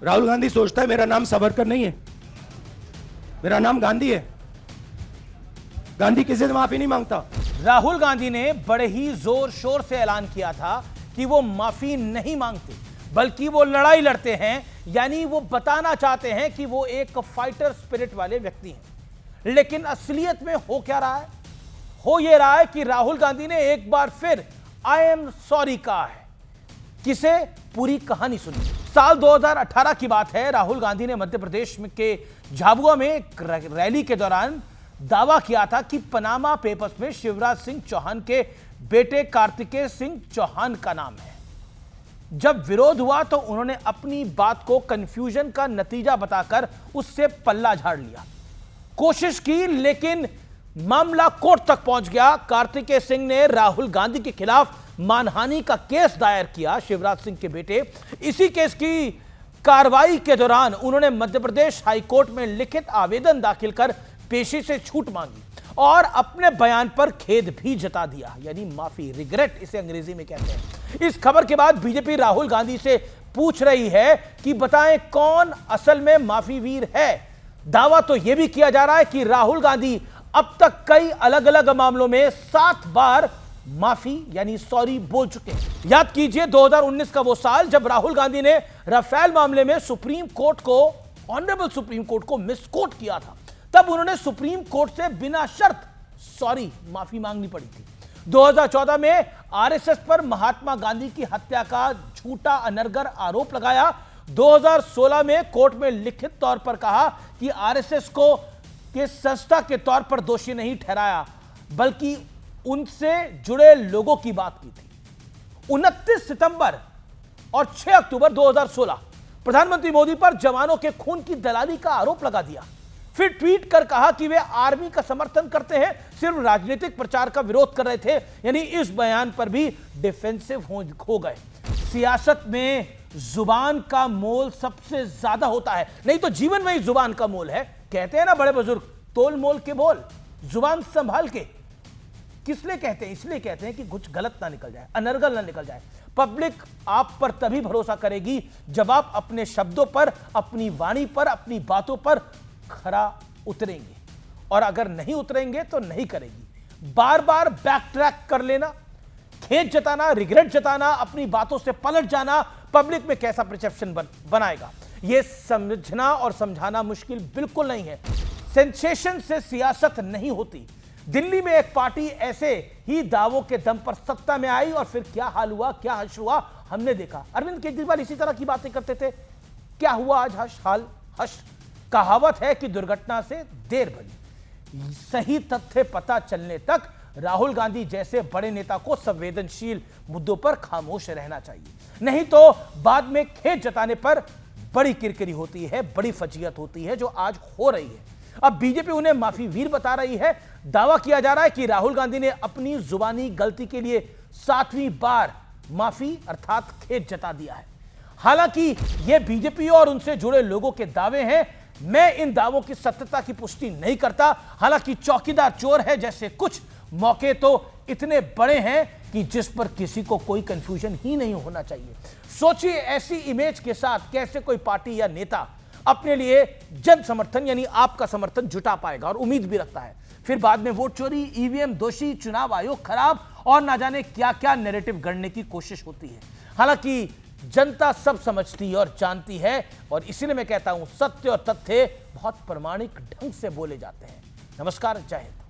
राहुल गांधी सोचता है मेरा नाम सावरकर नहीं है, मेरा नाम गांधी है। गांधी किसी से माफी नहीं मांगता। राहुल गांधी ने बड़े ही जोर शोर से ऐलान किया था कि वो माफी नहीं मांगते, बल्कि वो लड़ाई लड़ते हैं। यानी वो बताना चाहते हैं कि वो एक फाइटर स्पिरिट वाले व्यक्ति हैं। लेकिन असलियत में हो क्या रहा है? हो ये रहा है कि राहुल गांधी ने एक बार फिर आई एम सॉरी कहा है। किसे? पूरी कहानी सुनिए। साल 2018 की बात है। राहुल गांधी ने मध्य प्रदेश में के झाबुआ में एक रैली के दौरान दावा किया था कि पनामा पेपर्स में शिवराज सिंह चौहान के बेटे कार्तिकेय सिंह चौहान का नाम है। जब विरोध हुआ तो उन्होंने अपनी बात को कंफ्यूजन का नतीजा बताकर उससे पल्ला झाड़ लिया। कोशिश की, लेकिन मामला कोर्ट तक पहुंच गया। कार्तिकेय सिंह ने राहुल गांधी के खिलाफ मानहानि का केस दायर किया, शिवराज सिंह के बेटे। इसी केस की कार्रवाई के दौरान उन्होंने मध्य प्रदेश हाईकोर्ट में लिखित आवेदन दाखिल कर पेशी से छूट मांगी और अपने बयान पर खेद भी जता दिया, यानी माफी, रिग्रेट इसे अंग्रेजी में कहते हैं। इस खबर के बाद बीजेपी राहुल गांधी से पूछ रही है कि बताएं कौन असल में माफी वीर है। दावा तो यह भी किया जा रहा है कि राहुल गांधी अब तक कई अलग अलग मामलों में 7 बार माफी यानी सॉरी बोल चुके हैं। याद कीजिए 2019 का वो साल जब राहुल गांधी ने राफेल मामले में सुप्रीम कोर्ट को, ऑनरेबल सुप्रीम कोर्ट को मिसकोट किया था। तब उन्होंने सुप्रीम कोर्ट से बिना शर्त सॉरी, माफी मांगनी पड़ी थी। 2014 में आरएसएस पर महात्मा गांधी की हत्या का झूठा अनर्गल आरोप लगाया। 2016 में कोर्ट में लिखित तौर पर कहा कि आरएसएस को के संस्था के तौर पर दोषी नहीं ठहराया, बल्कि उनसे जुड़े लोगों की बात की थी। 29 सितंबर और 6 अक्टूबर 2016 प्रधानमंत्री मोदी पर जवानों के खून की दलाली का आरोप लगा दिया। फिर ट्वीट कर कहा कि वे आर्मी का समर्थन करते हैं, सिर्फ राजनीतिक प्रचार का विरोध कर रहे थे। यानी इस बयान पर भी डिफेंसिव हो गए। सियासत में जुबान का मोल सबसे ज्यादा होता है, नहीं तो जीवन में ही जुबान का मोल है। कहते हैं ना बड़े बुजुर्ग, तोल मोल के बोल, जुबान संभाल के। किस लिए कहते हैं? इसलिए कहते हैं कि कुछ गलत ना निकल जाए, अनर्गल ना निकल जाए। पब्लिक आप पर तभी भरोसा करेगी जब आप अपने शब्दों पर, अपनी वाणी पर, अपनी बातों पर खरा उतरेंगे, और अगर नहीं उतरेंगे तो नहीं करेगी। बार बार बैक ट्रैक कर लेना, खेद जताना, रिग्रेट जताना, अपनी बातों से पलट जाना पब्लिक में कैसा परसेप्शन बनाएगा, यह समझना और समझाना मुश्किल बिल्कुल नहीं है। सेंसेशन से सियासत नहीं होती। दिल्ली में एक पार्टी ऐसे ही दावों के दम पर सत्ता में आई और फिर क्या हाल हुआ, क्या हश हुआ, हमने देखा। अरविंद केजरीवाल इसी तरह की बातें करते थे। क्या हुआ आज? हाल हश। कहावत है कि दुर्घटना से देर भली। सही तथ्य पता चलने तक राहुल गांधी जैसे बड़े नेता को संवेदनशील मुद्दों पर खामोश रहना चाहिए, नहीं तो बाद में खेद जताने पर बड़ी किरकिरी होती है, बड़ी फजीयत होती है, जो आज हो रही है। अब बीजेपी उन्हें माफी वीर बता रही है। दावा किया जा रहा है कि राहुल गांधी ने अपनी जुबानी गलती के लिए 7वीं बार माफी अर्थात खेद जता दिया है। हालांकि यह बीजेपी और उनसे जुड़े लोगों के दावे हैं। मैं इन दावों की सत्यता की पुष्टि नहीं करता। हालांकि चौकीदार चोर है जैसे कुछ मौके तो इतने बड़े हैं कि जिस पर किसी को कोई कंफ्यूजन ही नहीं होना चाहिए। सोचिए ऐसी इमेज के साथ कैसे कोई पार्टी या नेता अपने लिए जन समर्थन यानी आपका समर्थन जुटा पाएगा और उम्मीद भी रखता है। फिर बाद में वोट चोरी, ईवीएम दोषी, चुनाव आयोग खराब और ना जाने क्या क्या नैरेटिव गढ़ने की कोशिश होती है। हालांकि जनता सब समझती और जानती है, और इसीलिए मैं कहता हूं सत्य और तथ्य बहुत प्रामाणिक ढंग से बोले जाते हैं। नमस्कार, जय हिंद।